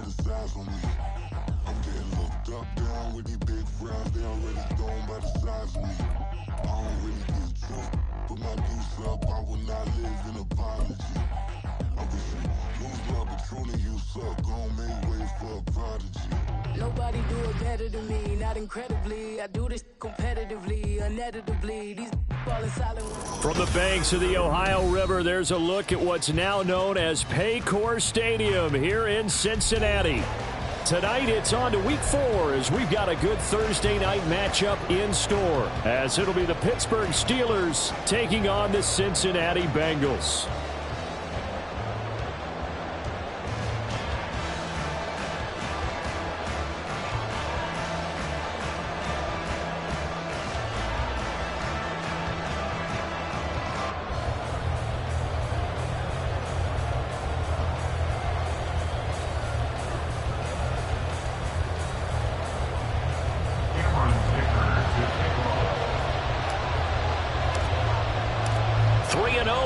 size on me. I'm getting looked up, down with these big frowns. They already gone by the size of me. I don't really get took. Put my deuce up, I will not live in apology. I wish you lose love, but truly you suck. Gon' make way for a prodigy. Nobody do it better than me, not incredibly. I do this competitively, uneditably. These falling silent. From the banks of the Ohio River, there's a look at what's now known as Paycor Stadium here in Cincinnati. Tonight, it's on to Week 4 as we've got a good Thursday night matchup in store, as it'll be the Pittsburgh Steelers taking on the Cincinnati Bengals.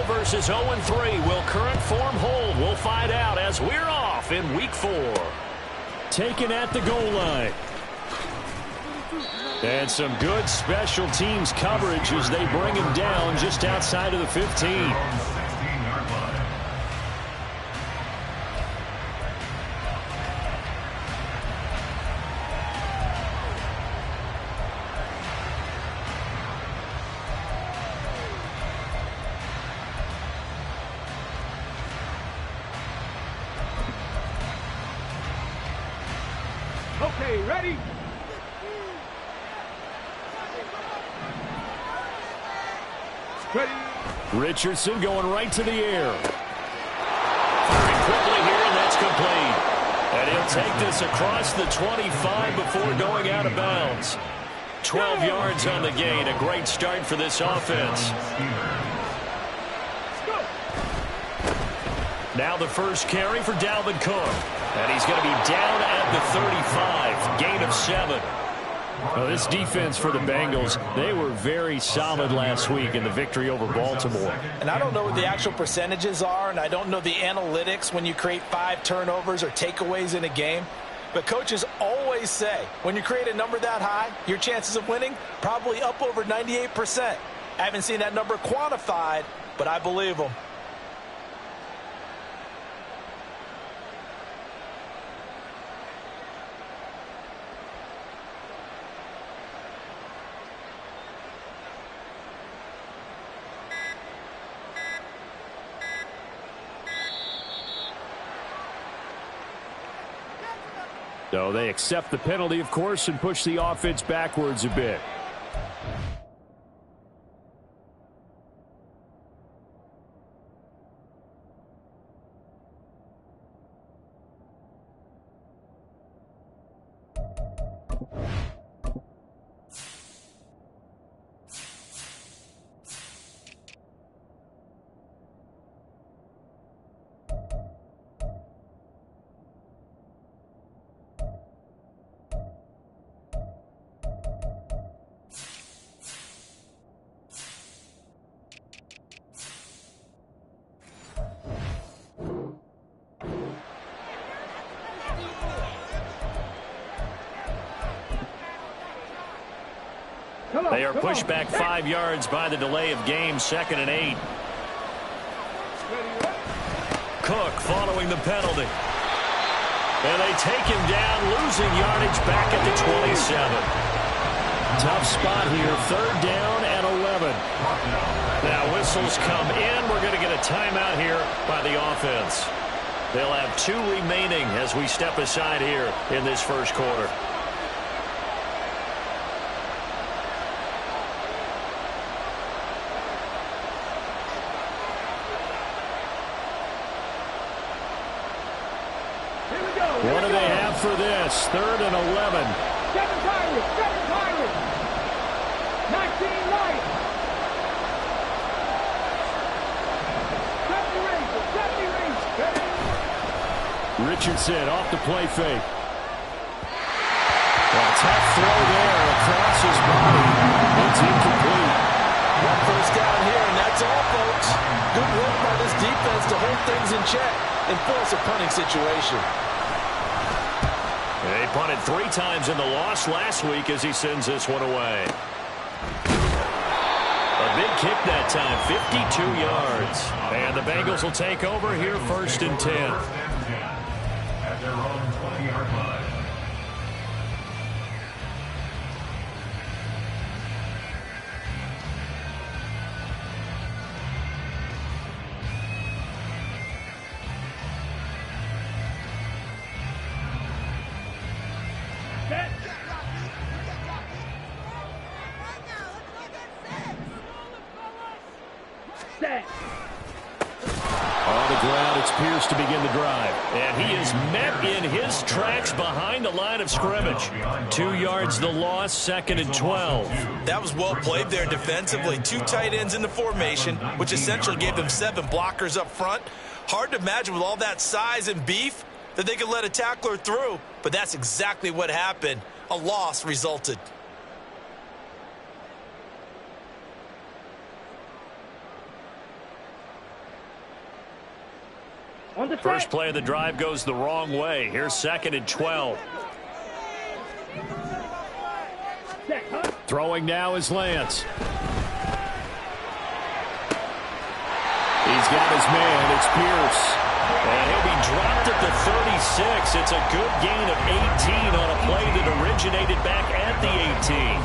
Versus 0-3. Will current form hold? We'll find out as we're off in Week 4. Taken at the goal line. And some good special teams coverage as they bring him down just outside of the 15. Okay, ready? Ready. Richardson going right to the air. Firing quickly here, and that's complete. And he'll take this across the 25 before going out of bounds. 12 yards on the gain. A great start for this offense. Now the first carry for Dalvin Cook. And he's going to be down at the 35. Gain of 7. Well, this defense for the Bengals, they were very solid last week in the victory over Baltimore. And I don't know what the actual percentages are, and I don't know the analytics when you create 5 turnovers or takeaways in a game. But coaches always say, when you create a number that high, your chances of winning probably up over 98%. I haven't seen that number quantified, but I believe them. So they accept the penalty, of course, and push the offense backwards a bit. They are pushed back 5 yards by the delay of game, 2nd and 8. Cook following the penalty. And they take him down, losing yardage back at the 27. Tough spot here, 3rd down and 11. Now whistles come in. We're going to get a timeout here by the offense. They'll have 2 remaining as we step aside here in this first quarter. What do they have for this? 3rd and 11. 7 Pirates, 7 Pirates. 19 Light. 70 Rangers. Richardson off the play fake. A tough throw there across his body. It's incomplete. 1 first down here, and that's all, folks. Good work by this defense to hold things in check and force a punting situation. punted 3 times in the loss last week as he sends this one away. A big kick that time, 52 yards. And the Bengals will take over here 1st and 10. At their own 20-yard line. On the ground, it's Pierce to begin the drive. And he is met in his tracks behind the line of scrimmage. 2 yards the loss, 2nd and 12. That was well played there defensively. 2 tight ends in the formation, which essentially gave them 7 blockers up front. Hard to imagine with all that size and beef that they could let a tackler through, but that's exactly what happened. A loss resulted. First play of the drive goes the wrong way. Here's 2nd and 12. Throwing now is Lance. He's got his man. It's Pierce. And he'll be dropped at the 36. It's a good gain of 18 on a play that originated back at the 18.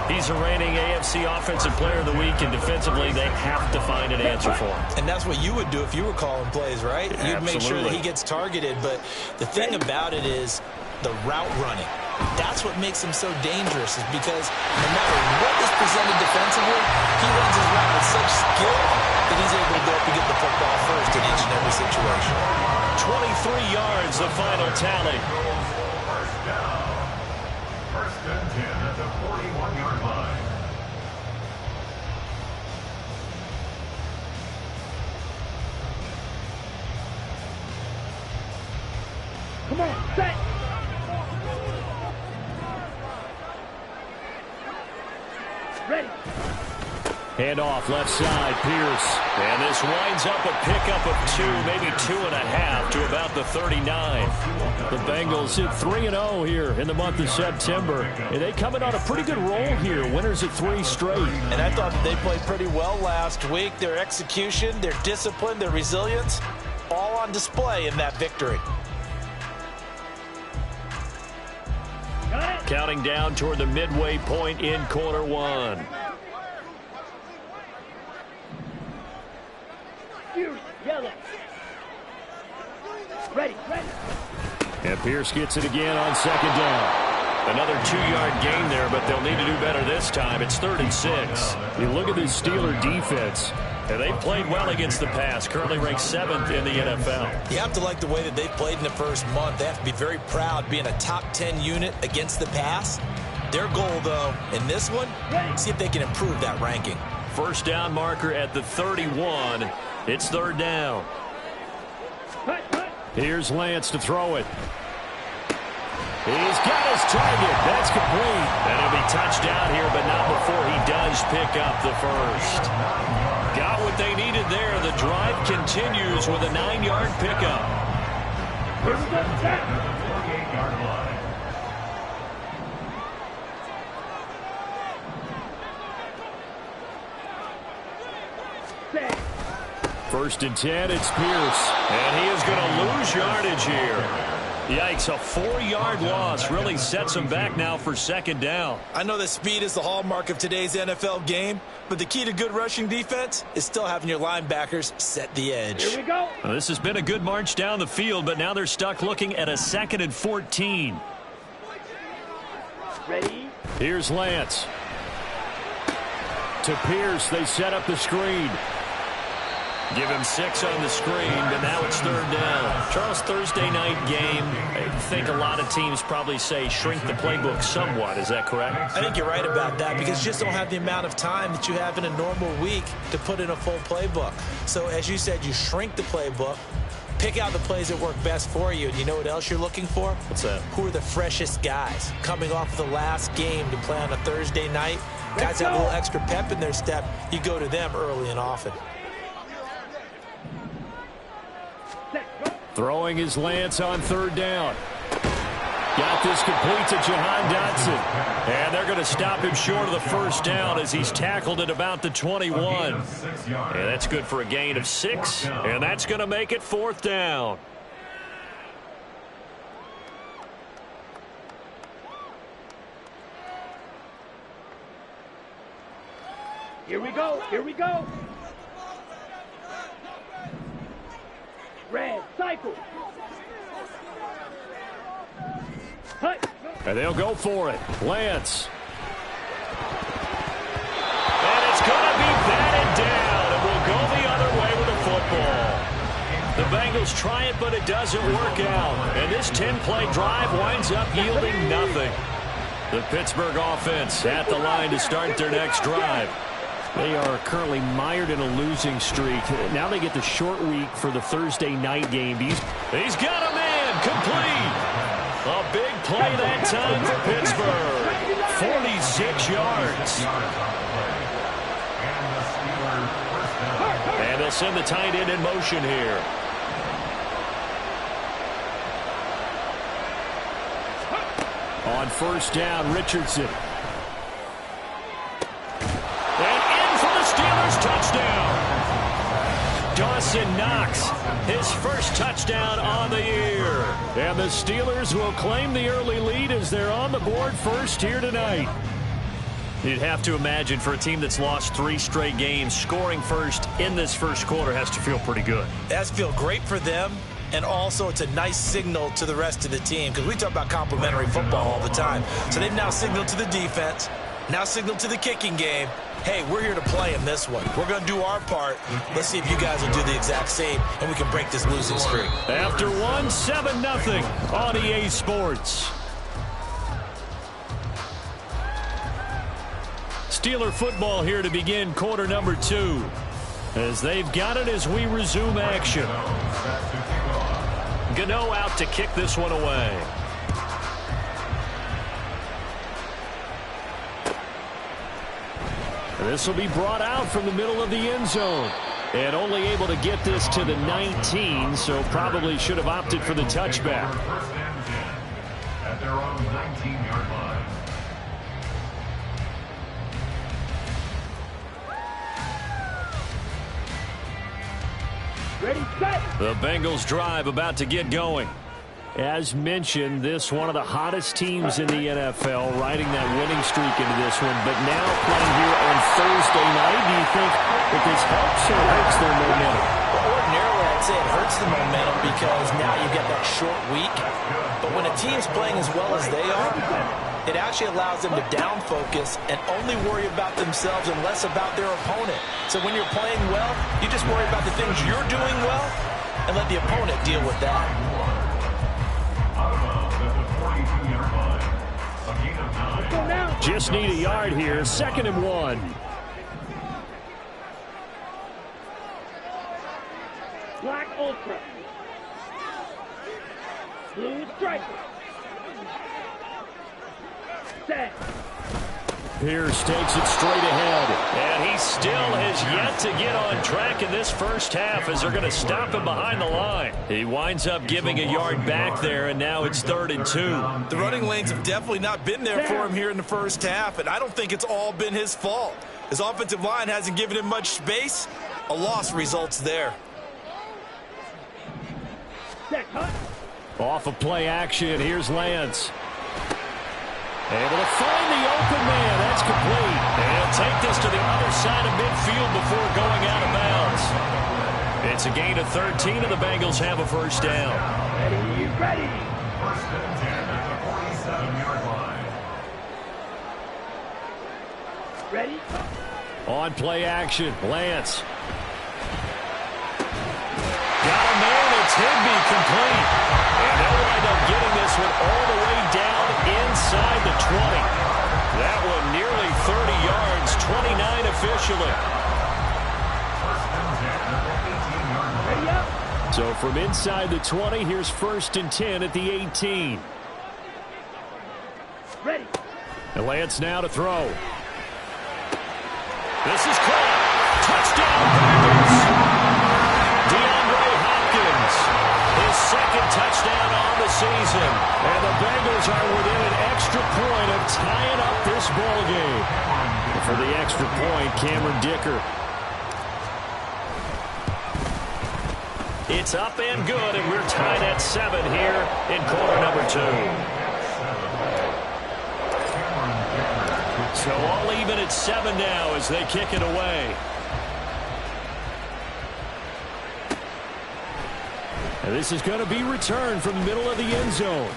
He's a reigning AFC Offensive Player of the Week, and defensively they have to find an answer for him. And that's what you would do if you were calling plays, right? You'd make sure that he gets targeted. But the thing about it is the route running. That's what makes him so dangerous, is because no matter what is presented defensively, he runs his route with such skill that he's able to go up and get the football first in each and every situation. 23 yards, the final tally. First down. 1st and 10 at the 41-yard line. Come on, set. Ready. Hand off left side, Pierce. And this winds up a pickup of 2, maybe 2.5 to about the 39. The Bengals hit 3-0 here in the month of September. And they come in on a pretty good roll here. Winners of 3 straight. And I thought that they played pretty well last week. Their execution, their discipline, their resilience, all on display in that victory. Counting down toward the midway point in quarter 1. Yellow. Ready. And Pierce gets it again on 2nd down. Another 2-yard gain there, but they'll need to do better this time. It's 3rd and 6. You look at this Steeler defense, and they played well against the pass, currently ranked 7th in the NFL. You have to like the way that they played in the first month. They have to be very proud being a top 10 unit against the pass. Their goal, though, in this one, see if they can improve that ranking. First down marker at the 31. It's 3rd down. Here's Lance to throw it. He's got his target. That's complete. And he'll be touchdown here, but not before he does pick up the first. Got what they needed there. The drive continues with a 9-yard pickup. 48-yard line. First and 10, it's Pierce. And he is going to lose yardage here. Yikes, a 4-yard loss really sets him back now for 2nd down. I know that speed is the hallmark of today's NFL game, but the key to good rushing defense is still having your linebackers set the edge. Here we go. Well, this has been a good march down the field, but now they're stuck looking at a 2nd and 14. Ready. Here's Lance. To Pierce, they set up the screen. Give him 6 on the screen, but now it's 3rd down. Charles, Thursday night game, I think a lot of teams probably say shrink the playbook somewhat. Is that correct? I think you're right about that, because you just don't have the amount of time that you have in a normal week to put in a full playbook. So as you said, you shrink the playbook, pick out the plays that work best for you, and you know what else you're looking for? What's that? Who are the freshest guys coming off of the last game to play on a Thursday night? Guys have a little extra pep in their step. You go to them early and often. Throwing his Lance on 3rd down. Got this complete to Jahan Dotson. And they're going to stop him short of the first down as he's tackled at about the 21. And that's good for a gain of 6. And that's going to make it 4th down. Here we go. Here we go. Red, cycle. Hut. And they'll go for it. Lance. And it's going to be batted down. And we'll go the other way with the football. The Bengals try it, but it doesn't work out. And this 10-play drive winds up yielding nothing. The Pittsburgh offense at the line to start their next drive. They are currently mired in a losing streak. Now they get the short week for the Thursday night game. He's got a man complete. A big play that time for Pittsburgh. 46 yards. And they'll send the tight end in motion here. On first down, Richardson. Steelers touchdown. Dawson Knox, his first touchdown on the year. And the Steelers will claim the early lead as they're on the board first here tonight. You'd have to imagine for a team that's lost 3 straight games, scoring first in this first quarter has to feel pretty good. It has to feel great for them, and also it's a nice signal to the rest of the team because we talk about complimentary football all the time. So they've now signaled to the defense, now signaled to the kicking game, hey, we're here to play in this one. We're going to do our part. Let's see if you guys will do the exact same, and we can break this losing streak. After 7-0 on EA Sports. Steeler football here to begin quarter number 2. As they've got it as we resume action. Gano out to kick this one away. This will be brought out from the middle of the end zone. And only able to get this to the 19, so probably should have opted for the touchback. First and 10 at their own 19-yard line. Ready, set. The Bengals drive about to get going. As mentioned, this one of the hottest teams in the NFL, riding that winning streak into this one. But now playing here on Thursday night, do you think that this helps or hurts their momentum? Well, ordinarily, I'd say it hurts the momentum because now you get that short week. But when a team's playing as well as they are, it actually allows them to down focus and only worry about themselves and less about their opponent. So when you're playing well, you just worry about the things you're doing well and let the opponent deal with that. Just need a yard here. 2nd and 1. Black Ultra. Blue Striker. Set. Pierce takes it straight ahead. And he still has yet to get on track in this first half as they're going to stop him behind the line. He winds up giving a yard back there, and now it's 3rd and 2. The running lanes have definitely not been there for him here in the first half, and I don't think it's all been his fault. His offensive line hasn't given him much space. A loss results there. Set, cut. Off of play action, here's Lance. Able to find the open man. That's complete. And take this to the other side of midfield before going out of bounds. It's a gain of 13, and the Bengals have a first down. Ready, ready. First and 10 at the 47-yard line. Ready. On play action, Lance. Got a man, it's Higbee complete. And they'll wind up getting this one all the way down inside the 20. That one nearly 30 yards, 29 officially. First and 10 at the 18-yard line. Ready up. So from inside the 20, here's 1st and 10 at the 18. Ready. And Lance now to throw. This is caught. Touchdown, Bengals. DeAndre Hopkins, his 2nd touchdown on the season. Richardson. And the Bengals are within an extra point of tying up this ball game. For the extra point, Cameron Dicker. It's up and good, and we're tied at 7 here in quarter number 2. So all even at 7 now as they kick it away. And this is going to be returned from the middle of the end zone.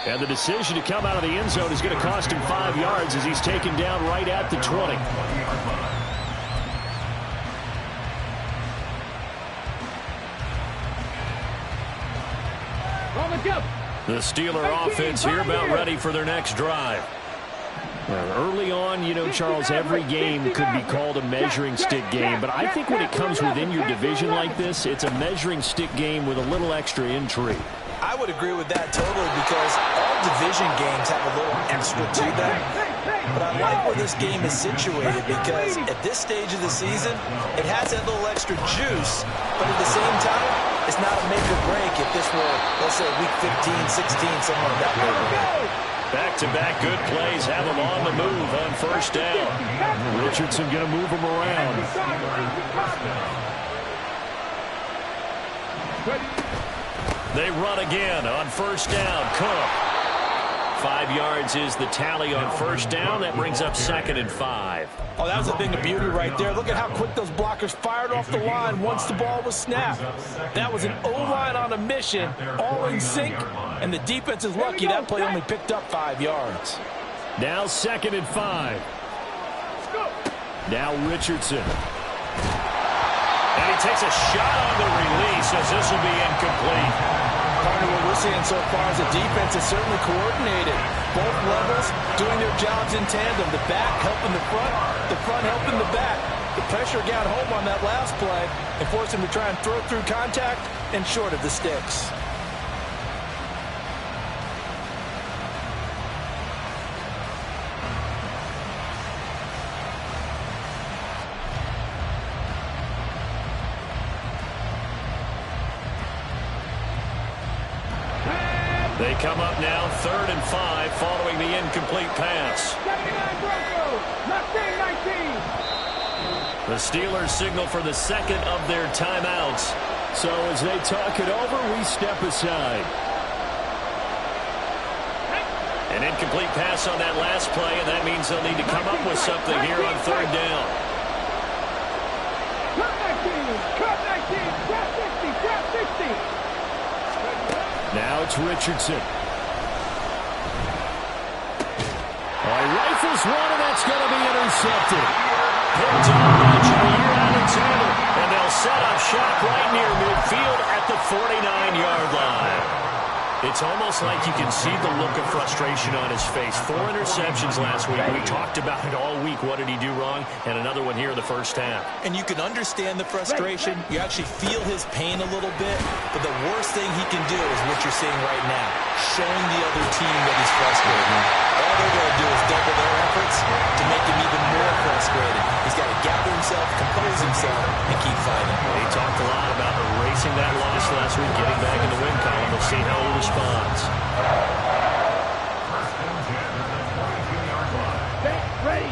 And the decision to come out of the end zone is going to cost him 5 yards as he's taken down right at the 20. The Steeler offense here about ready for their next drive. Early on, you know, Charles, every game could be called a measuring stick game. But I think when it comes within your division like this, it's a measuring stick game with a little extra intrigue. I would agree with that totally because all division games have a little extra to them. But I like where this game is situated because at this stage of the season, it has that little extra juice. But at the same time, it's not a make or break if this were, let's say, week 15, 16, something like that. Back-to-back good plays have them on the move on first down. Richardson going to move them around. They run again on first down. Cook. 5 yards is the tally on first down. That brings up 2nd and 5. Oh, that was a thing of beauty right there. Look at how quick those blockers fired off the line once the ball was snapped. That was an O-line on a mission, all in sync, and the defense is lucky that play only picked up 5 yards. Now 2nd and 5. Now Richardson. And he takes a shot on the release as this will be incomplete. Partner, what we're seeing so far is the defense is certainly coordinated. Both levels doing their jobs in tandem. The back helping the front helping the back. The pressure got home on that last play and forced him to try and throw through contact and short of the sticks. They come up now 3rd and 5 following the incomplete pass. The Steelers signal for the second of their timeouts. So as they talk it over, we step aside. An incomplete pass on that last play, and that means they'll need to come up with something here on 3rd down. Now it's Richardson. He rifles one, and that's going to be intercepted. Picked up by Jair Alexander, and they'll set up shop right near midfield at the 49-yard line. It's almost like you can see the look of frustration on his face. 4 interceptions last week. We talked about it all week. What did he do wrong? And another one here in the first half. And you can understand the frustration. You actually feel his pain a little bit. But the worst thing he can do is what you're seeing right now, showing the other team that he's frustrated. All they're going to do is double their efforts to make him even more frustrated. He's got to gather himself, compose himself, and keep fighting. He talked a lot about erasing that loss last week, getting back in the win column. We'll see how he responds. Get ready.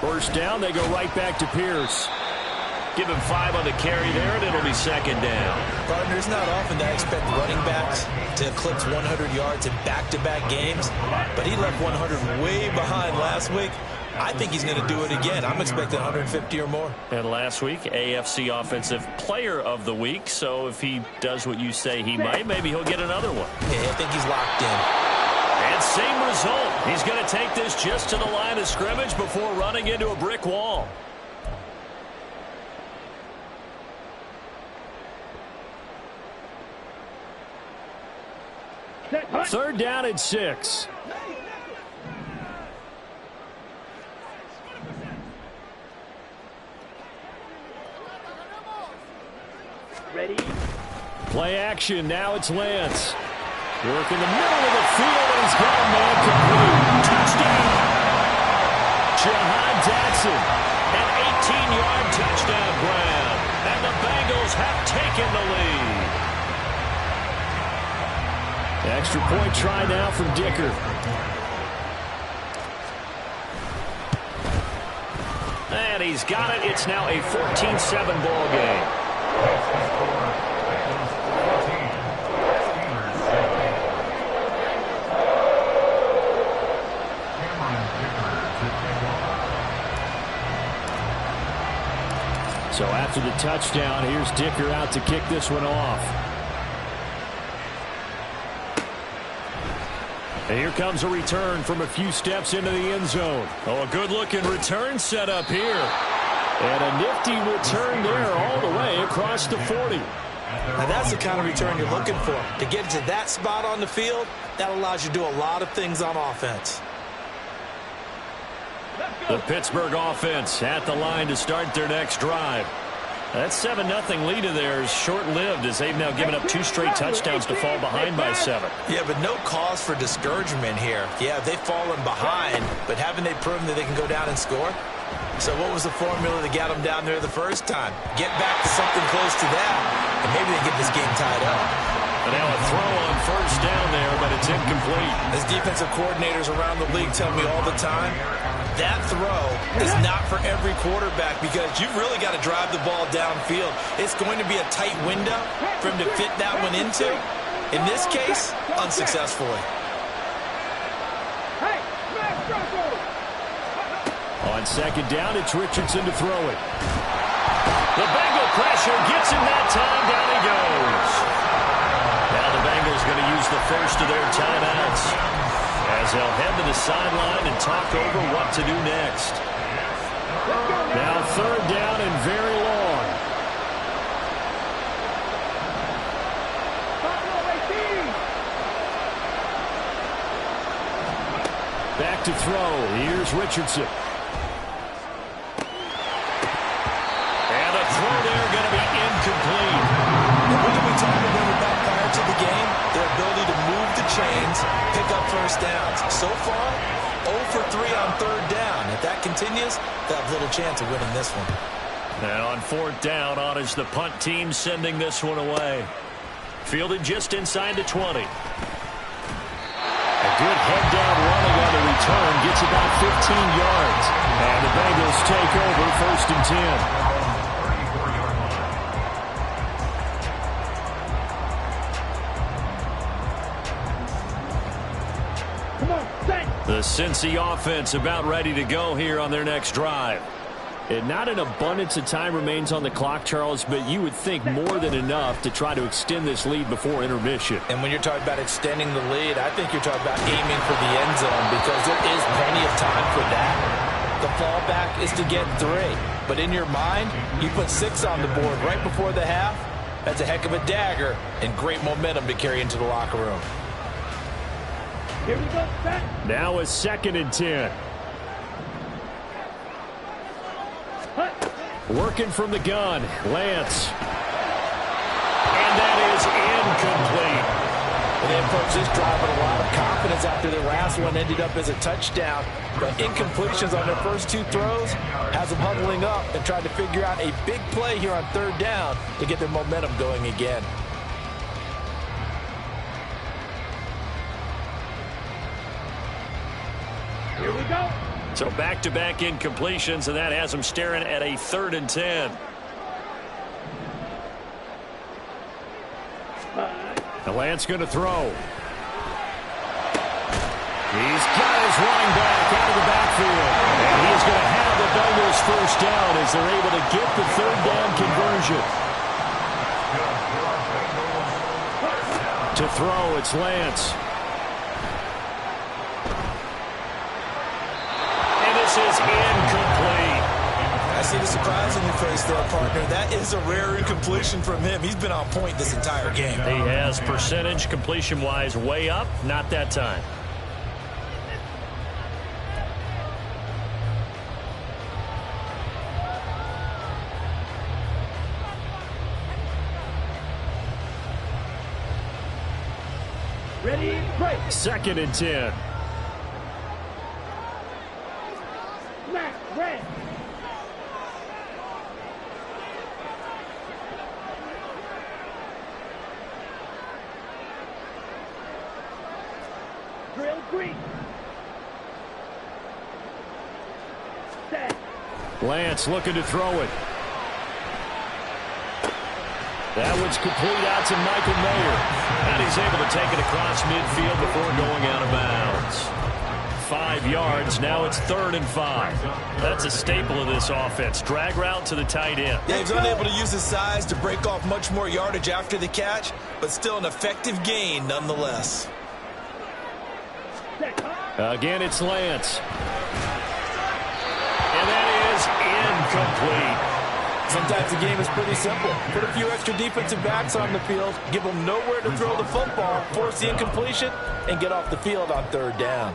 First down, they go right back to Pierce. Give him 5 on the carry there, and it'll be 2nd down. Partner, it's not often that I expect running backs to eclipse 100 yards in back-to-back games, but he left 100 way behind last week. I think he's going to do it again. I'm expecting 150 or more. And last week, AFC Offensive Player of the Week, so if he does what you say he might, maybe he'll get another one. Yeah, I think he's locked in. And same result. He's going to take this just to the line of scrimmage before running into a brick wall. Third down and 6. Ready? Play action. Now it's Lance. Work in the middle of the field, and he's got a man complete. Touchdown! Jahan Dotson, an 18-yard touchdown grab. And the Bengals have taken the lead. Extra point try now from Dicker. And he's got it. It's now a 14-7 ball game. So after the touchdown, here's Dicker out to kick this one off. And here comes a return from a few steps into the end zone. Oh, a good-looking return set up here. And a nifty return there all the way across the 40. Now that's the kind of return you're looking for. To get to that spot on the field, that allows you to do a lot of things on offense. The Pittsburgh offense at the line to start their next drive. That 7-0 lead of theirs short-lived as they've now given up 2 straight touchdowns to fall behind by 7. Yeah, but no cause for discouragement here. Yeah, they've fallen behind, but haven't they proven that they can go down and score? So what was the formula that got them down there the first time? Get back to something close to that, and maybe they get this game tied up. And now a throw on first down there, but it's incomplete. As defensive coordinators around the league tell me all the time, that throw is not for every quarterback because you've really got to drive the ball downfield. It's going to be a tight window for him to fit that one into. In this case, unsuccessfully. On second down, it's Richardson to throw it. The Bengal pressure gets him that time. Down he goes. Now the Bengals going to use the first of their timeouts as they'll head to the sideline and talk over what to do next. Now third down and very long. Back to throw. Here's Richardson. And a throw there going to be incomplete. And what did we talk about prior to the game? Their ability to move the chains, pick up first downs. So far, 0 for 3 on third down. If that continues, they'll have little chance of winning this one. And on fourth down, on is the punt team sending this one away. Fielded just inside the 20. A good head-down running on the return. Gets about 15 yards. And the Bengals take over first and 10. The Cincy offense about ready to go here on their next drive. And not an abundance of time remains on the clock, Charles, but you would think more than enough to try to extend this lead before intermission. And when you're talking about extending the lead, I think you're talking about aiming for the end zone because there is plenty of time for that. The fallback is to get 3. But in your mind, you put 6 on the board right before the half. That's a heck of a dagger and great momentum to carry into the locker room. Here we go, set. Now a second and 10. Working from the gun, Lance. And that is incomplete. And then, folks, this drive with a lot of confidence after the last one ended up as a touchdown. But incompletions on their first 2 throws has them huddling up and trying to figure out a big play here on third down to get their momentum going again. Here we go. So back-to-back incompletions, and that has them staring at a 3rd and 10. The Lance going to throw. He's got his running back out of the backfield. And he's going to have the Bengals first down as they're able to get the 3rd down conversion. To throw, it's Lance. Is incomplete. I see the surprise on your face there, partner. That is a rare incompletion from him. He's been on point this entire game. He has percentage completion-wise way up. Not that time. Ready, break. 2nd and 10. Snap. Red. Drill green. Set. Lance looking to throw it. That one's complete out to Michael Mayer. And he's able to take it across midfield before going out of bounds. 5 yards. Now it's 3rd and 5. That's a staple of this offense. Drag route to the tight end. Yeah, he's unable to use his size to break off much more yardage after the catch, but still an effective gain nonetheless. Again, it's Lance. And that is incomplete. Sometimes the game is pretty simple. Put a few extra defensive backs on the field, give them nowhere to throw the football, force the incompletion, and get off the field on 3rd down.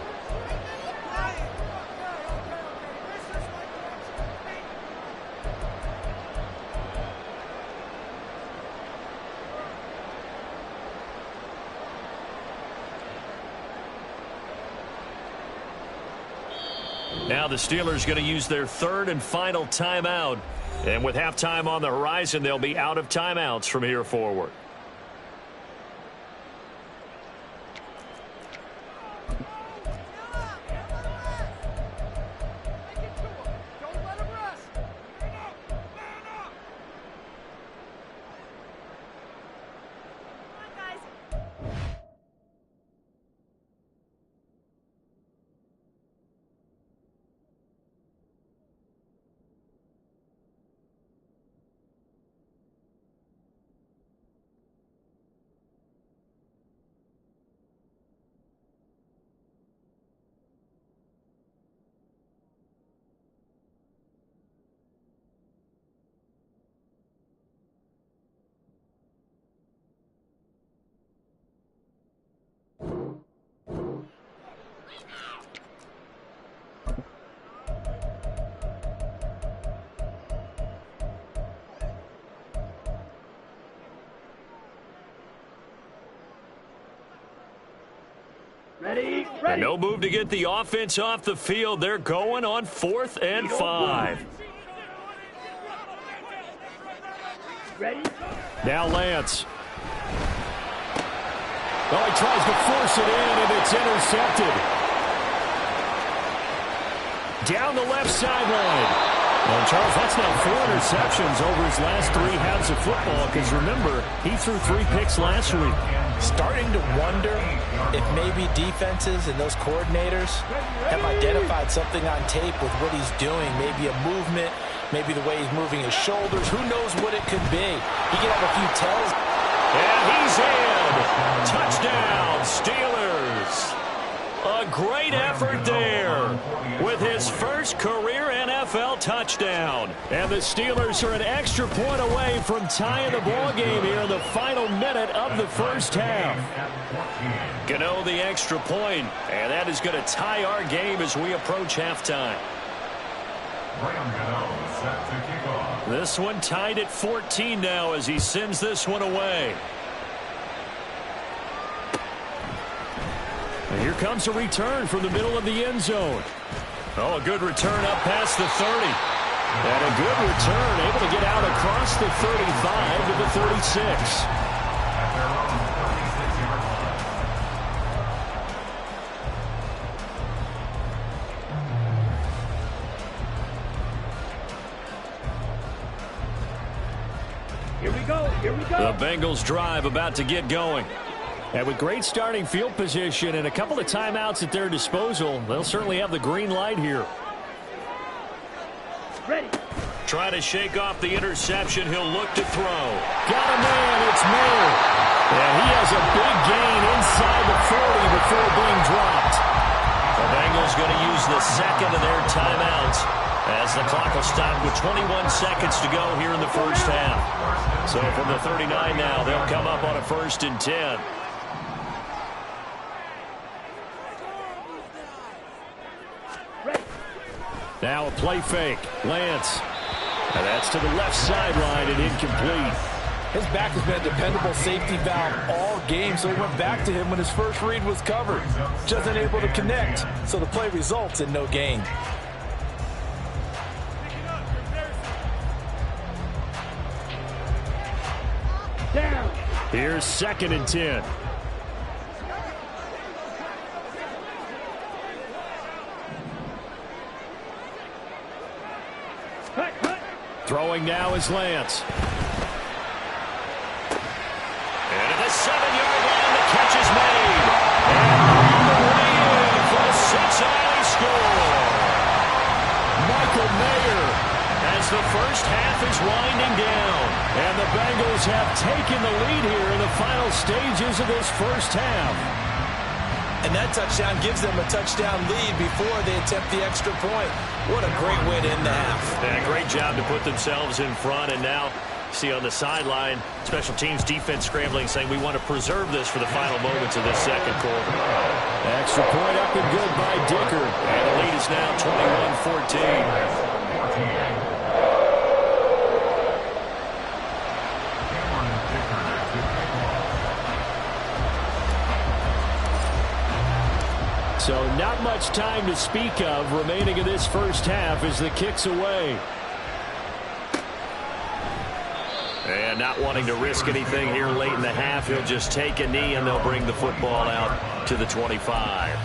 Now the Steelers going to use their 3rd and final timeout. And with halftime on the horizon, they'll be out of timeouts from here forward. Ready? And no move to get the offense off the field. They're going on 4th and 5. Ready? Now Lance. Oh, he tries to force it in, and it's intercepted. Down the left sideline. Well, Charles, that's now 4 interceptions over his last 3 halves of football, because remember, he threw 3 picks last week. Starting to wonder if maybe defenses and those coordinators have identified something on tape with what he's doing. Maybe a movement, maybe the way he's moving his shoulders. Who knows what it could be? He could have a few tells. And he's in. Touchdown, Steelers. A great effort there with his first career NFL touchdown. And the Steelers are an extra point away from tying the ball game here in the final minute of the first half. Gano the extra point, and that is going to tie our game as we approach halftime. This one tied at 14 now as he sends this one away. And here comes a return from the middle of the end zone. Oh, a good return up past the 30. And a good return, able to get out across the 35 to the 36. Here we go. Here we go. The Bengals drive about to get going. And with great starting field position and a couple of timeouts at their disposal, they'll certainly have the green light here. Ready. Trying to shake off the interception. He'll look to throw. Got a man. It's Mayer. And he has a big gain inside the 40 before being dropped. The Bengals going to use the second of their timeouts as the clock will stop with 21 seconds to go here in the first half. So from the 39 now, they'll come up on a 1st and 10. Now a play fake. Lance. And that's to the left sideline and incomplete. His back has been a dependable safety valve all game, so he went back to him when his first read was covered. Just unable to connect, so the play results in no gain. Here's 2nd and 10. Throwing now is Lance. And at the 7-yard line, the catch is made. And on the way in for the Cincinnati score. Michael Mayer, as the first half is winding down. And the Bengals have taken the lead here in the final stages of this first half. And that touchdown gives them a touchdown lead before they attempt the extra point. What a great way to end the half. Yeah, great job to put themselves in front. And now, see on the sideline, special teams defense scrambling, saying we want to preserve this for the final moments of this second quarter. Extra point up and good by Dicker. And the lead is now 21-14. So not much time to speak of remaining in this first half as the kick's away. And not wanting to risk anything here late in the half, he'll just take a knee and they'll bring the football out to the 25.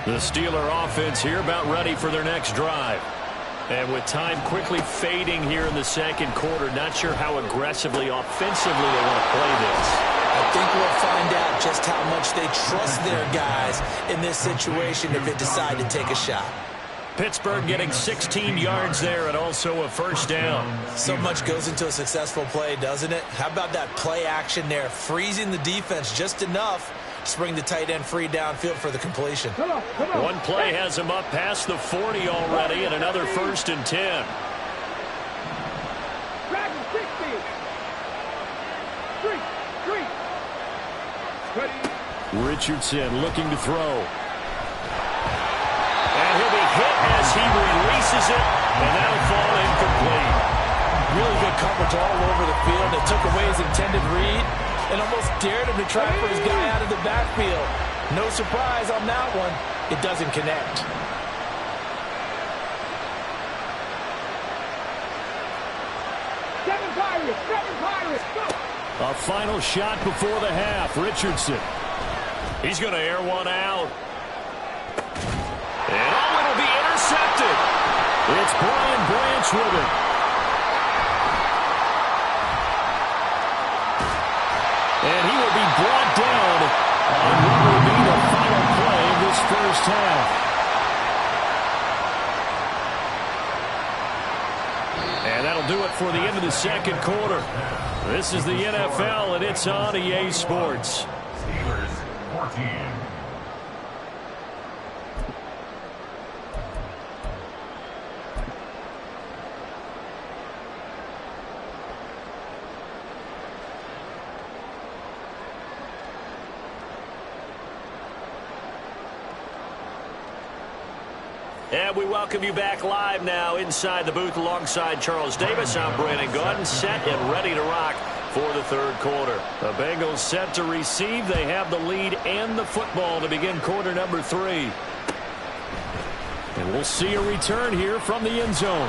The Steeler offense here about ready for their next drive. And with time quickly fading here in the second quarter, not sure how aggressively, offensively they want to play this. I think we'll find out just how much they trust their guys in this situation if they decide to take a shot. Pittsburgh getting 16 yards there and also a first down. So much goes into a successful play, doesn't it? How about that play action there, freezing the defense just enough to bring the tight end free downfield for the completion. Come on. One play has him up past the 40 already, and another 1st and 10. Drag him 60. Three. Ready. Richardson looking to throw. And he'll be hit as he releases it, and that'll fall incomplete. Really good coverage all over the field. It took away his intended read and almost dared him to try for his guy out of the backfield. No surprise on that one. It doesn't connect. Seven Pirates. Go. A final shot before the half. Richardson. He's going to air one out. And it'll be intercepted. It's Brian Branch with it. And he will be brought down on what will be the final play of this first half. And that'll do it for the end of the second quarter. This is the NFL, and it's on EA Sports. Steelers 14. And we welcome you back live now inside the booth alongside Charles Davis. I'm Brandon Gaudin, set and ready to rock for the third quarter. The Bengals set to receive. They have the lead and the football to begin quarter number 3. And we'll see a return here from the end zone.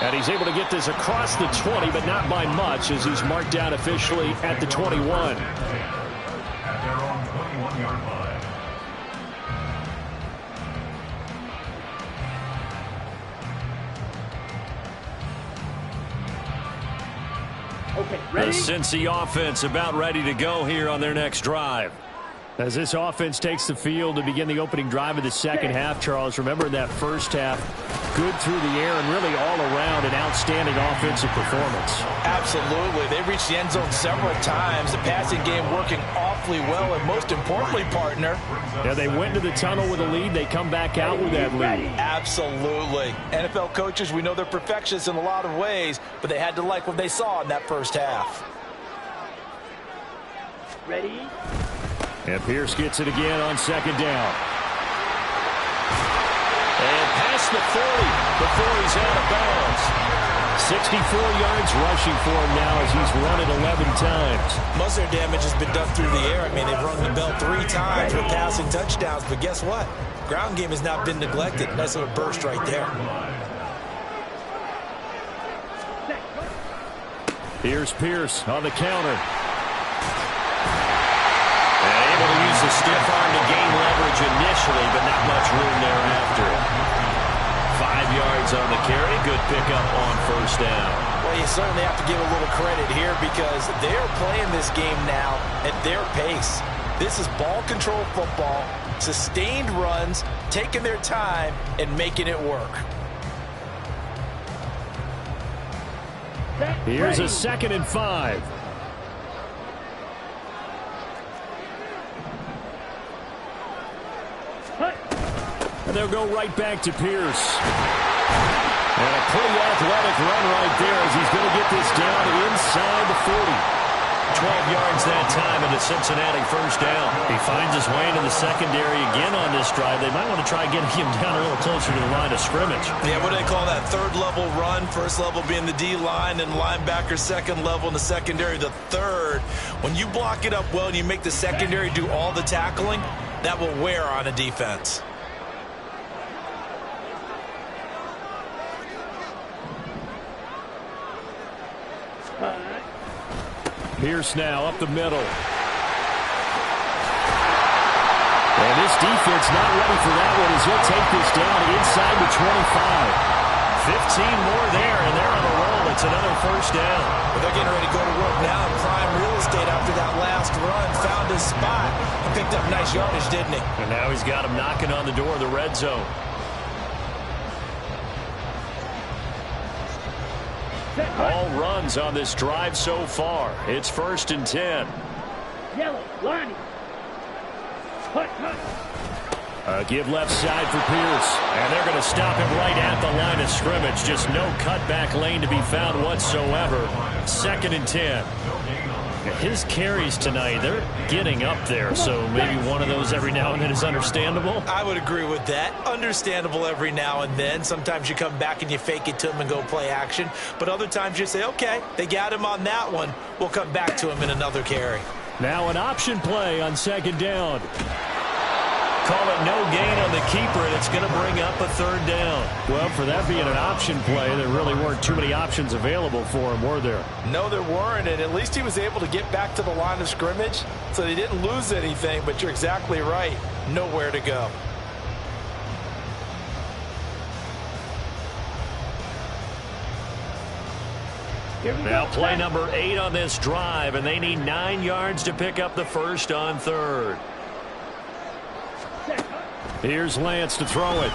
And he's able to get this across the 20, but not by much, as he's marked down officially at the 21. At their own 21-yard line. Okay, The ready? Cincy offense about ready to go here on their next drive. As this offense takes the field to begin the opening drive of the second half, Charles, remember in that first half, good through the air and really all around an outstanding offensive performance. Absolutely. They reached the end zone several times. The passing game working awfully well, and most importantly, partner. Yeah, they went to the tunnel with a lead. They come back out with that lead. Absolutely. NFL coaches, we know they're perfectionists in a lot of ways, but they had to like what they saw in that first half. Ready? And Pierce gets it again on second down. And past the 40 before he's out of bounds. 64 yards rushing for him now as he's run it 11 times. Most of their damage has been done through the air. I mean, they've rung the bell 3 times with passing touchdowns, but guess what? Ground game has not been neglected. Nice little burst right there. Here's Pierce on the counter. And able to use the stiff arm to gain leverage initially, but not much room thereafter. 5 yards on the carry. Good pickup on first down. Well, you certainly have to give a little credit here because they're playing this game now at their pace. This is ball control football, sustained runs, taking their time, and making it work. Here's a 2nd and 5. And they'll go right back to Pierce. And a pretty athletic run right there as he's going to get this down inside the 40. 12 yards that time and a Cincinnati first down. He finds his way into the secondary again on this drive. They might want to try getting him down a little closer to the line of scrimmage. Yeah, what do they call that? Third level run. First level being the D-line and linebacker. Second level in the secondary, the third. When you block it up well and you make the secondary do all the tackling, that will wear on a defense. Pierce now up the middle. And this defense not ready for that one as he'll take this down inside the 25. 15 more there, and they're on a roll. It's another first down. But they're getting ready to go to work now in prime real estate after that last run. Found his spot and picked up nice yardage, didn't he? And now he's got him knocking on the door of the red zone. All runs on this drive so far. It's 1st and 10. Yellow, Lonnie. Hut, hut. Give left side for Pierce. And they're going to stop him right at the line of scrimmage. Just no cutback lane to be found whatsoever. 2nd and 10. His carries tonight, they're getting up there, so maybe one of those every now and then is understandable. I would agree with that. Understandable every now and then. Sometimes you come back and you fake it to him and go play action. But other times you say, okay, they got him on that one. We'll come back to him in another carry. Now an option play on 2nd down. Call it no gain on the keeper, and it's going to bring up a 3rd down. Well, for that being an option play, there really weren't too many options available for him, were there? No, there weren't, and at least he was able to get back to the line of scrimmage, so they didn't lose anything, but you're exactly right. Nowhere to go. Now play number 8 on this drive, and they need 9 yards to pick up the first on 3rd. Here's Lance to throw it.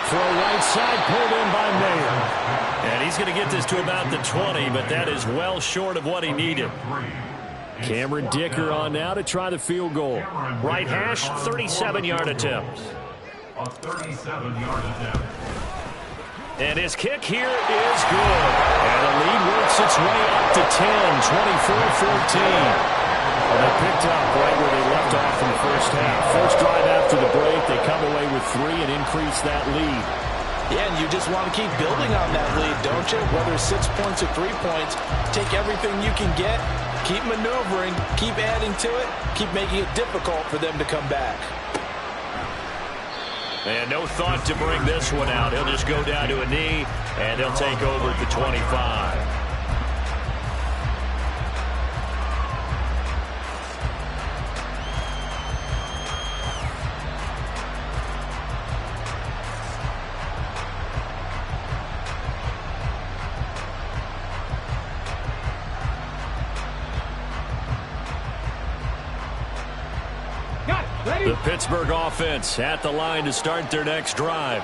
Throw right side, pulled in by Mayer. And he's going to get this to about the 20, but that is well short of what he needed. Cameron Dicker on now to try the field goal. Right hash, 37-yard attempt. A 37-yard attempt. And his kick here is good. And the lead works its way up to 10, 24-14. And they picked up right where they left off in the first half. First drive after the break, they come away with 3 and increase that lead. Yeah, and you just want to keep building on that lead, don't you? Whether it's 6 points or 3 points, take everything you can get, keep maneuvering, keep adding to it, keep making it difficult for them to come back. And no thought to bring this one out. He'll just go down to a knee, and they'll take over at the 25. The Pittsburgh offense at the line to start their next drive.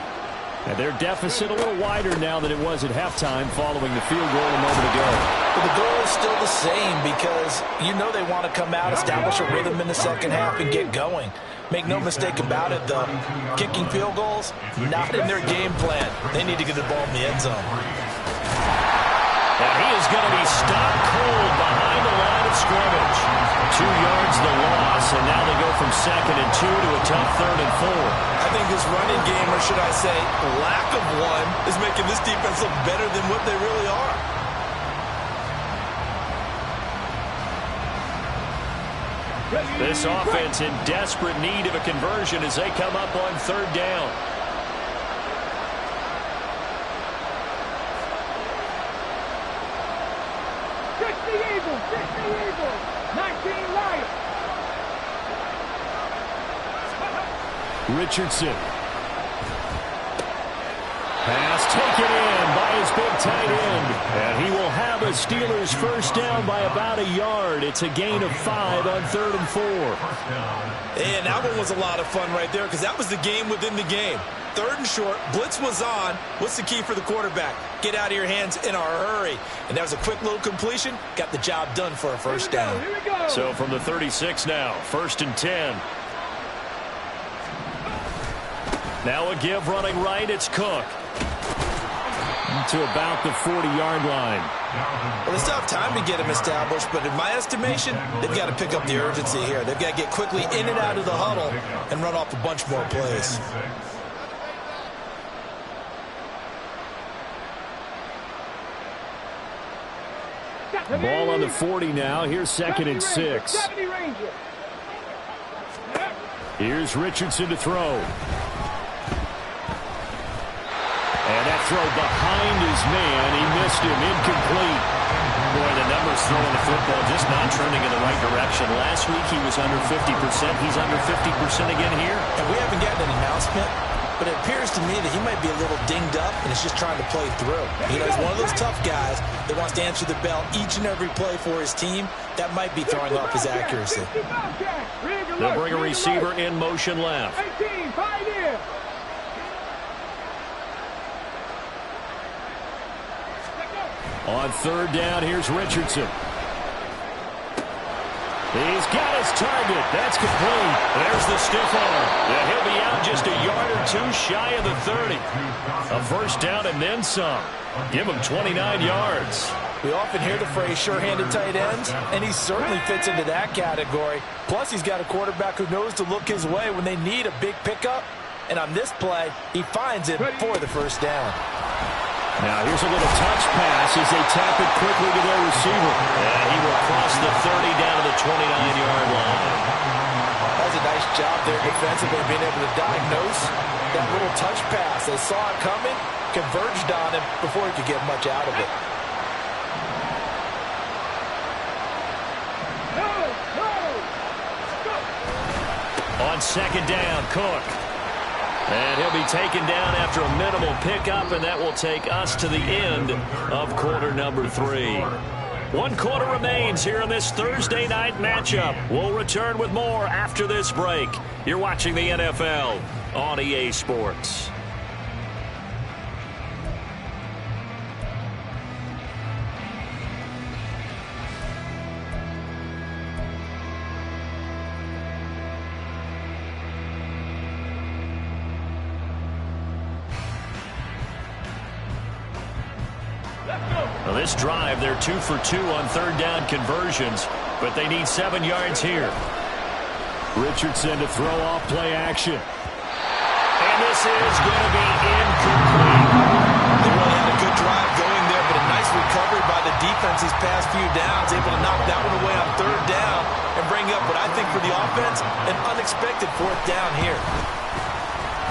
And their deficit a little wider now than it was at halftime following the field goal a moment ago. But the goal is still the same because you know they want to come out, establish a rhythm in the second half, and get going. Make no mistake about it, though. Kicking field goals, not in their game plan. They need to get the ball in the end zone. And he is going to be stopped cold behind the line of scrimmage. 2 yards the loss, and now they go from 2nd and 2 to a tough 3rd and 4. I think this running game, or should I say lack of one, is making this defense look better than what they really are. This offense in desperate need of a conversion as they come up on 3rd down. Richardson. Pass taken in by his big tight end. And he will have a Steelers first down by about a yard. It's a gain of 5 on 3rd and 4. And that one was a lot of fun right there because that was the game within the game. 3rd and short, blitz was on. What's the key for the quarterback? Get out of your hands in a hurry. And that was a quick little completion. Got the job done for a first down. So from the 36 now, 1st and 10. Now a give running right, it's Cook. To about the 40-yard line. Well, they still have time to get him established, but in my estimation, they've got to pick up the urgency here. They've got to get quickly in and out of the huddle and run off a bunch more plays. Ball on the 40 now. Here's 2nd and 6. Here's Richardson to throw. And that throw behind his man. He missed him. Incomplete. Boy, the numbers throwing the football just not trending in the right direction. Last week he was under 50%. He's under 50% again here. And we haven't gotten an announcement, but it appears to me that he might be a little dinged up and is just trying to play through. You know, he's one of those tough guys that wants to answer the bell each and every play for his team. That might be throwing off his accuracy. They'll bring a receiver in motion left. On 3rd down, here's Richardson. He's got his target. That's complete. There's the stiff arm. Yeah, he'll be out just a yard or 2 shy of the 30. A first down and then some. Give him 29 yards. We often hear the phrase sure-handed tight ends, and he certainly fits into that category. Plus, he's got a quarterback who knows to look his way when they need a big pickup. And on this play, he finds it for the first down. Now here's a little touch pass as they tap it quickly to their receiver. And he will cross the 30 down to the 29-yard line. That was a nice job there defensively, being able to diagnose that little touch pass. They saw it coming, converged on him before he could get much out of it. On 2nd down, Cook. And he'll be taken down after a minimal pickup, and that will take us to the end of quarter number 3. 1 quarter remains here in this Thursday night matchup. We'll return with more after this break. You're watching the NFL on EA Sports. Well, this drive, they're 2 for 2 on 3rd down conversions, but they need 7 yards here. Richardson to throw off play action. And this is going to be incomplete. They really had a good drive going there, but a nice recovery by the defense these past few downs, able to knock that one away on 3rd down and bring up what I think for the offense, an unexpected 4th down here.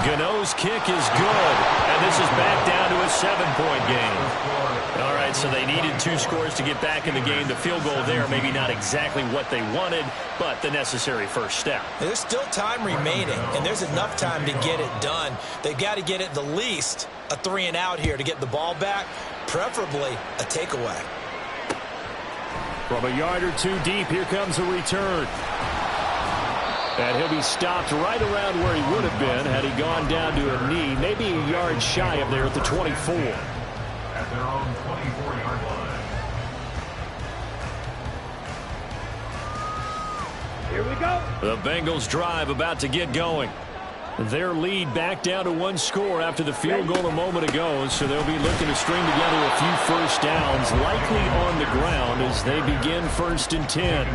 Gano's kick is good, and this is back down to a 7-point game. All right, so they needed 2 scores to get back in the game. The field goal there, maybe not exactly what they wanted, but the necessary first step. There's still time remaining, and there's enough time to get it done. They've got to get at the least a 3 and out here to get the ball back, preferably a takeaway. From a yard or 2 deep, here comes a return. And he'll be stopped right around where he would have been had he gone down to a knee, maybe a yard shy of there at the 24. At their own 24-yard line. Here we go. The Bengals drive about to get going. Their lead back down to 1 score after the field goal a moment ago, so they'll be looking to string together a few first downs, likely on the ground as they begin 1st and 10.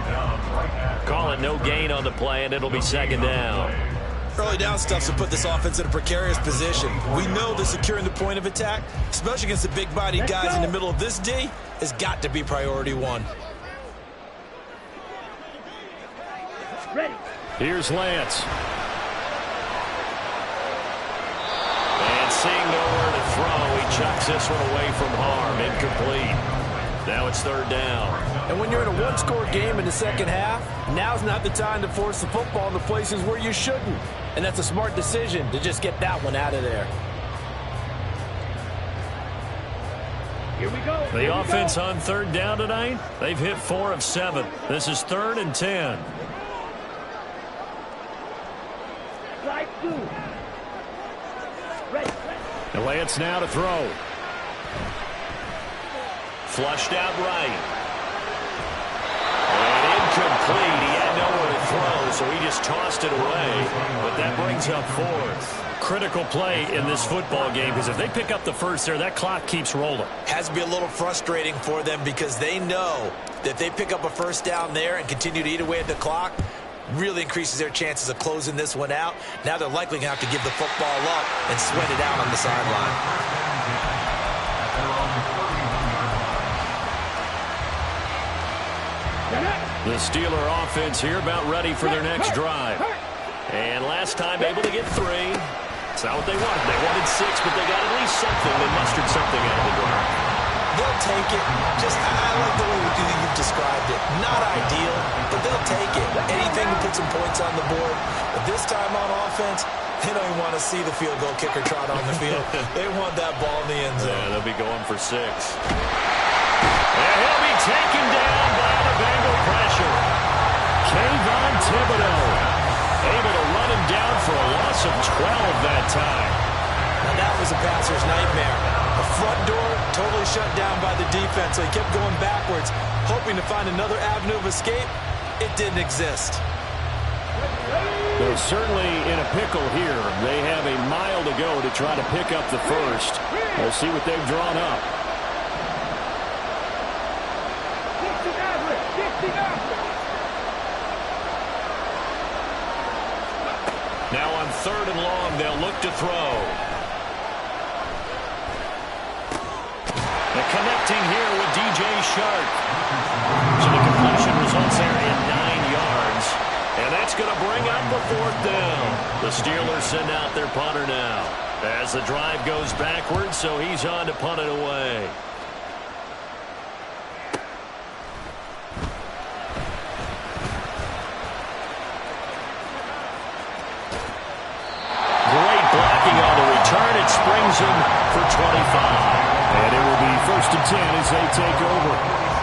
call it no gain on the play, and it'll be second down. Early down stuff to put this offense in a precarious position. We know that securing the point of attack, especially against the big-bodied guys in the middle of this D, has got to be priority one. Ready. Here's Lance. And seeing nowhere to throw, he chucks this one away from harm. Incomplete. Now it's third down. And when you're in a one-score game in the second half, now's not the time to force the football in the places where you shouldn't. And that's a smart decision to just get that one out of there. Here we go. The offense on third down tonight, they've hit 4 of 7. This is 3rd and 10. Slide 2. Ready. And Lance now to throw. Flushed out right. And incomplete. He had nowhere to throw, so he just tossed it away. But that brings up 4th. Critical play in this football game, because if they pick up the first there, that clock keeps rolling. Has to be a little frustrating for them because they know that if they pick up a first down there and continue to eat away at the clock, really increases their chances of closing this one out. Now they're likely going to have to give the football up and sweat it out on the sideline. The Steeler offense here about ready for their next drive. And last time able to get 3. It's not what they wanted. They wanted 6, but they got at least something. They mustered something out of the drive. They'll take it. I like the way you've described it. Not ideal, but they'll take it. Anything to put some points on the board. But this time on offense, they don't even want to see the field goal kicker trot on the field. They want that ball in the end zone. Yeah, they'll be going for 6. And he'll be taken down by the Bengal pressure. Kayvon Thibodeau able to run him down for a loss of 12 that time. Now that was a passer's nightmare. The front door totally shut down by the defense, so he kept going backwards, hoping to find another avenue of escape. It didn't exist. They're certainly in a pickle here. They have a mile to go to try to pick up the first. We'll see what they've drawn up. Now on 3rd and long, they'll look to throw. The connecting here with DJ Shark. So the completion results there in 9 yards. And that's going to bring up the 4th down. The Steelers send out their punter now as the drive goes backwards, so he's on to punt it away. It springs him for 25. And it will be 1st and 10 as they take over.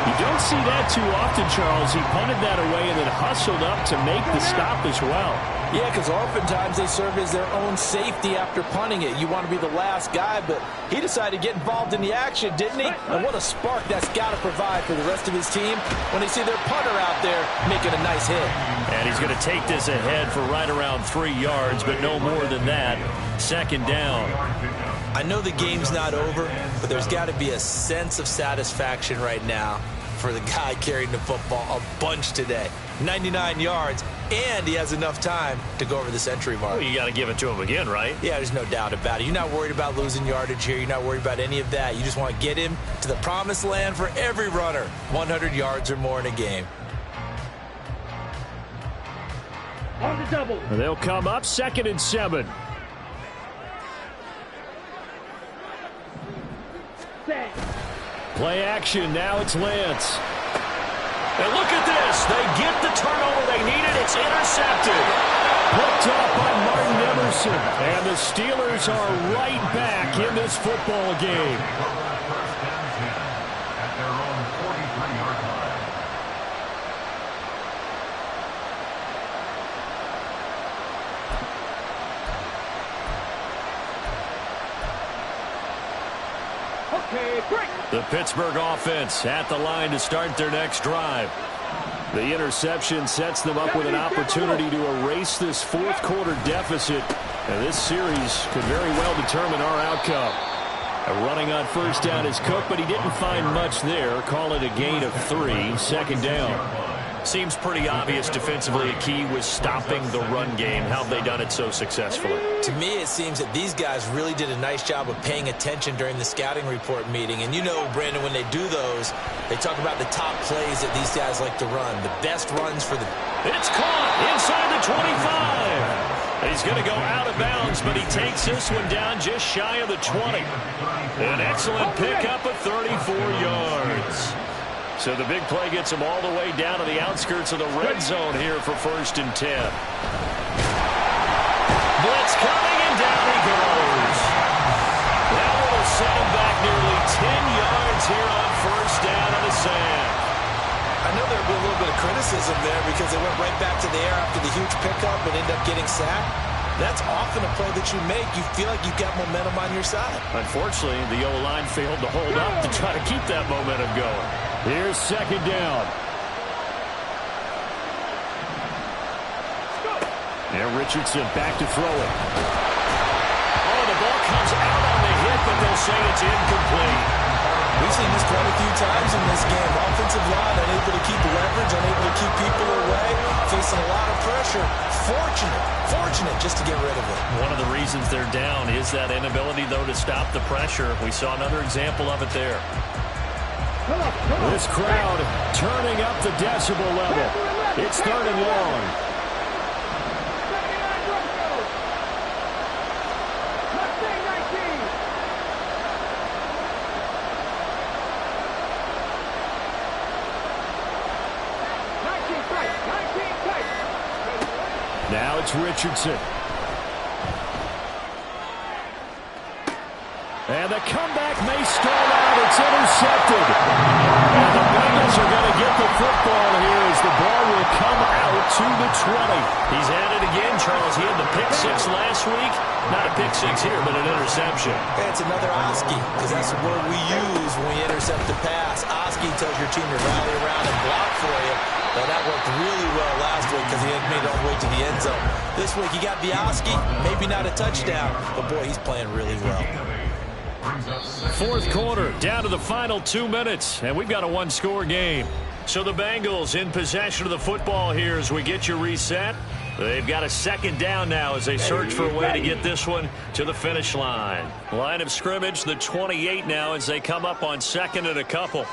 You don't see that too often, Charles. He punted that away and then hustled up to make the stop as well. Yeah, because oftentimes they serve as their own safety after punting it. You want to be the last guy, but he decided to get involved in the action, didn't he? And what a spark that's got to provide for the rest of his team when they see their punter out there making a nice hit. And he's going to take this ahead for right around 3 yards, but no more than that. 2nd down. I know the game's not over, but there's got to be a sense of satisfaction right now for the guy carrying the football a bunch today. 99 yards, and he has enough time to go over the century mark. Well, you got to give it to him again, right? Yeah, there's no doubt about it. You're not worried about losing yardage here. You're not worried about any of that. You just want to get him to the promised land for every runner. 100 yards or more in a game. On the double. And they'll come up 2nd and 7. Set. Play action. Now it's Lance. And look at this. They get the turnover they needed. It's intercepted. Picked up by Martin Emerson. And the Steelers are right back in this football game. At their own 43-yard line. Okay, break. The Pittsburgh offense at the line to start their next drive. The interception sets them up with an opportunity to erase this 4th quarter deficit. And this series could very well determine our outcome. Running on 1st down is Cook, but he didn't find much there. Call it a gain of 3. 2nd down. Seems pretty obvious defensively a key was stopping the run game. How have they done it so successfully? To me, it seems that these guys really did a nice job of paying attention during the scouting report meeting. And you know, Brandon, when they do those, they talk about the top plays that these guys like to run, the best runs for the... It's caught inside the 25. He's going to go out of bounds, but he takes this one down just shy of the 20. An excellent pickup of 34 yards. So the big play gets him all the way down to the outskirts of the red zone here for 1st and 10. Blitz coming, and down he goes. That will set him back nearly 10 yards here on 1st down in the sand. I know there'll be a little bit of criticism there because they went right back to the air after the huge pickup and ended up getting sacked. That's often a play that you make. You feel like you've got momentum on your side. Unfortunately, the O-line failed to hold up to try to keep that momentum going. Here's 2nd down. And Richardson back to throw it. Oh, the ball comes out on the hit, but they'll say it's incomplete. We've seen this quite a few times in this game. Offensive line unable to keep leverage, unable to keep people away, facing a lot of pressure. Fortunate just to get rid of it. One of the reasons they're down is that inability, though, to stop the pressure. We saw another example of it there. This crowd turning up the decibel level. It's 3rd and long. Now it's Richardson. And the comeback may stall out. It's intercepted. And the Bengals are going to get the football here as the ball will come out to the 20. He's at it again, Charles. He had the pick 6 last week. Not a pick 6 here, but an interception. Yeah, it's another Oski, because that's the word we use when we intercept the pass. Oski tells your team to rally around and block for you. Well, that worked really well last week because he had made it all the way to the end zone. This week he got the Oski, maybe not a touchdown, but boy, he's playing really well. 4th quarter, down to the final 2 minutes, and we've got a 1-score game. So the Bengals in possession of the football here as we get you reset. They've got a 2nd down now as they search for a way to get this one to the finish line. Line of scrimmage, the 28 now as they come up on 2nd and a couple.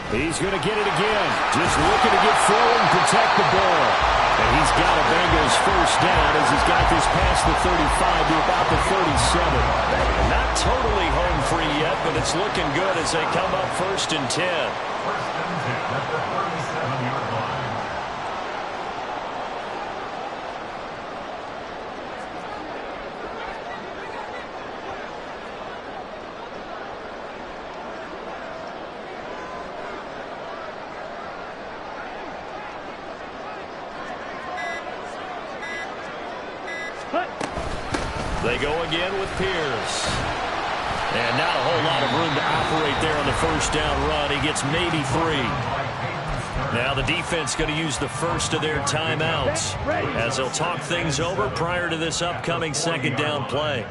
He's going to get it again. Just looking to get forward and protect the ball. And he's got a Bengals 1st down as he's got this past the 35 to about the 37. Not totally home free yet, but it's looking good as they come up 1st and 10. 1st and 10 at the 37-yard line. They go again with Pierce. And not a whole lot of room to operate there on the 1st down run. He gets maybe 3. Now the defense going to use the first of their timeouts as they'll talk things over prior to this upcoming 2nd down play.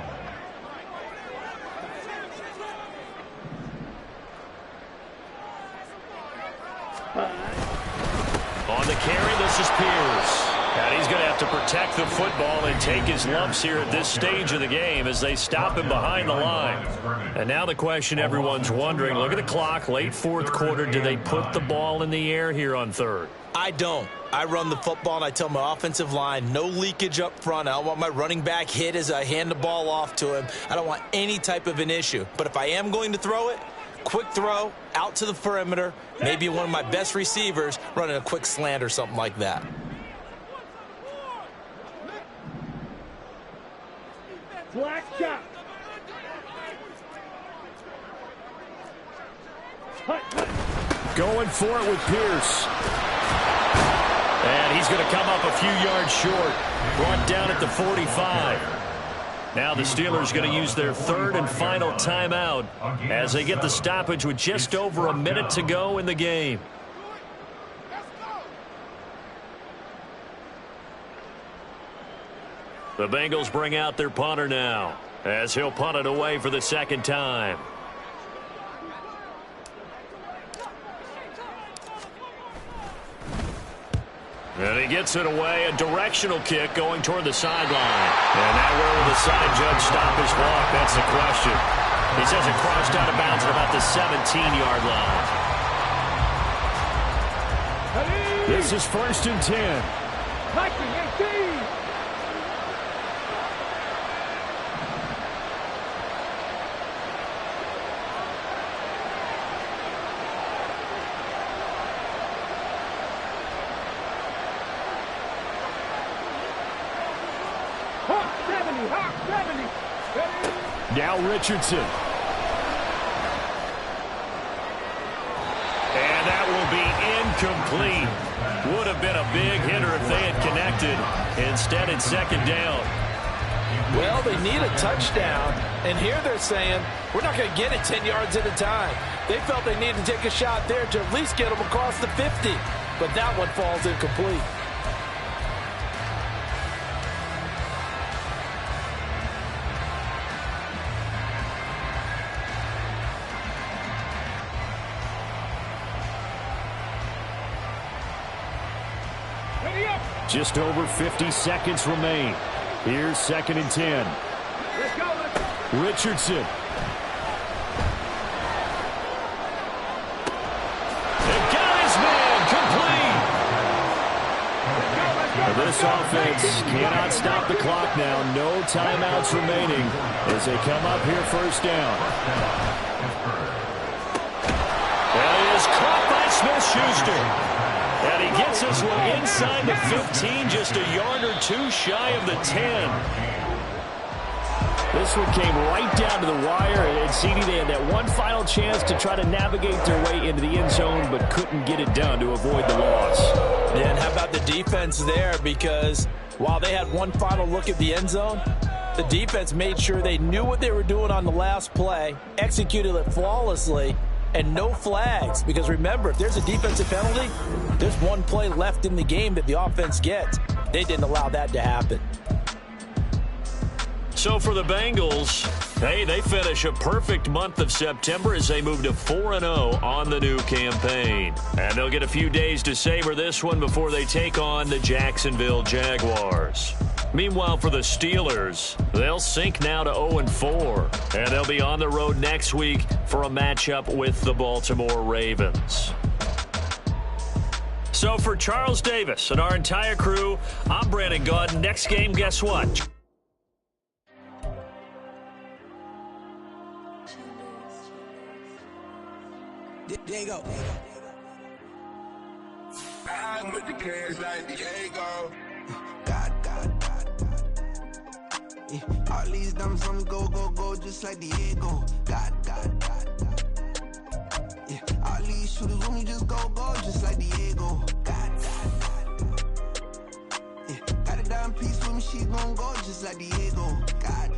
On the carry, this is Pierce. And he's going to have to protect the football and take his lumps here at this stage of the game as they stop him behind the line. And now the question everyone's wondering, look at the clock, late 4th quarter, do they put the ball in the air here on 3rd? I don't. I run the football and I tell my offensive line, no leakage up front. I don't want my running back hit as I hand the ball off to him. I don't want any type of an issue. But if I am going to throw it, quick throw, out to the perimeter, maybe one of my best receivers running a quick slant or something like that. Black shot. Going for it with Pierce. And he's going to come up a few yards short. Brought down at the 45. Now the Steelers going to use their 3rd and final timeout as they get the stoppage with just over a minute to go in the game. The Bengals bring out their punter now as he'll punt it away for the 2nd time. And he gets it away, a directional kick going toward the sideline. And now where will the side judge stop his walk? That's the question. He says it crossed out of bounds at about the 17-yard line. This is 1st and 10. Viking 18. Now Richardson. And that will be incomplete. Would have been a big hitter if they had connected. Instead, it's 2nd down. Well, they need a touchdown, and here they're saying, we're not going to get it 10 yards at a time. They felt they needed to take a shot there to at least get them across the 50, but that one falls incomplete. Just over 50 seconds remain. Here's 2nd and 10. Richardson. They got his man complete. This offense cannot stop the clock now. No timeouts remaining as they come up here 1st down. And he is caught by Smith-Schuster. And he gets this one inside the 15, just a yard or two shy of the 10. This one came right down to the wire, and CD, they had that one final chance to try to navigate their way into the end zone, but couldn't get it done to avoid the loss. Yeah, and how about the defense there? Because while they had one final look at the end zone, the defense made sure they knew what they were doing on the last play, executed it flawlessly, and no flags. Because remember, if there's a defensive penalty, there's one play left in the game that the offense gets. They didn't allow that to happen. So for the Bengals, hey, they finish a perfect month of September as they move to 4-0 on the new campaign. And they'll get a few days to savor this one before they take on the Jacksonville Jaguars. Meanwhile, for the Steelers, they'll sink now to 0-4. And they'll be on the road next week for a matchup with the Baltimore Ravens. So for Charles Davis and our entire crew, I'm Brandon Gaudin. Next game, guess what? Diego. I'm with the cash like Diego. God. Yeah, all these diamonds on me go, just like Diego. God. Yeah, all these shooters on me just go, just like Diego. God. Yeah, got a dime piece with me, she gon' go just like Diego. God.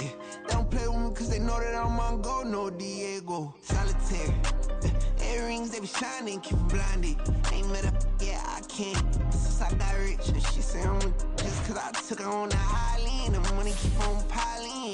Yeah, they don't play with me cause they know that I'm on go, no Diego. Solitaire. Earrings, they be shining, keep them blinded. Ain't met up, yeah, I can't. Since I got rich, and she say I'm just cause I took her on the island. The money keep on piling.